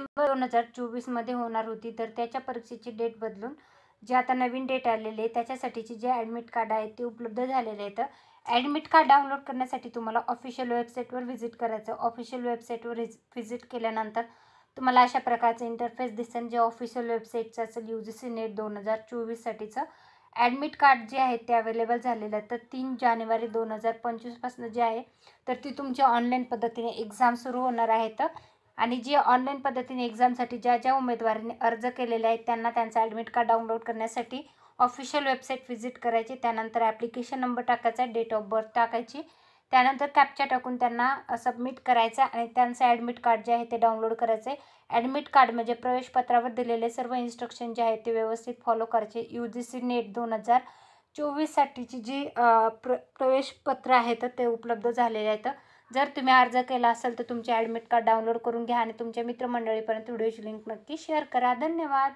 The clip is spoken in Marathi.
डिसेंबर 2024मध्ये होणार होती, तर त्याच्या परीक्षेची डेट बदलून जे आता नवीन डेट आलेली आहे त्याच्यासाठीची जे ॲडमिट कार्ड आहे ते उपलब्ध झालेले आहेत. ॲडमिट कार्ड डाउनलोड करण्यासाठी तुम्हाला ऑफिशियल वेबसाईटवर व्हिजिट करायचं. ऑफिशियल वेबसाईटवर व्हिजिट केल्यानंतर तुम्हाला अशा प्रकारचं इंटरफेस दिसेल, जे ऑफिशियल वेबसाईटचं असेल. UGC नेट 2024साठीचं ॲडमिट कार्ड जे आहे ते अवेलेबल झालेलं आहे. तर 3 जानेवारी 2025पासून जे आहे तर ती तुमची ऑनलाईन पद्धतीने एक्झाम सुरू होणार आहेत. आणि जी ऑनलाईन पद्धतीने एक्झामसाठी ज्या उमेदवारांनी अर्ज केलेले आहेत त्यांना त्यांचं ॲडमिट कार्ड डाउनलोड करण्यासाठी ऑफिशियल वेबसाईट व्हिजिट करायची. त्यानंतर ॲप्लिकेशन नंबर टाकायचा, डेट ऑफ बर्थ टाकायची, त्यानंतर कॅप्चा टाकून त्यांना सबमिट करायचा आणि त्यांचं ॲडमिट कार्ड जे आहे ते डाउनलोड करायचं आहे. ॲडमिट कार्ड म्हणजे प्रवेशपत्रावर दिलेले सर्व इन्स्ट्रक्शन जे आहेत ते व्यवस्थित फॉलो करायचे. UGC नेट 2024साठीची जी प्रवेशपत्र आहेत ते उपलब्ध झालेले आहेत. जर तुम्ही अर्ज केला असेल तर तुमचे ॲडमिट कार्ड डाउनलोड करून घ्या आणि तुमच्या मित्रमंडळीपर्यंत व्हिडिओची लिंक नक्की शेअर करा. धन्यवाद.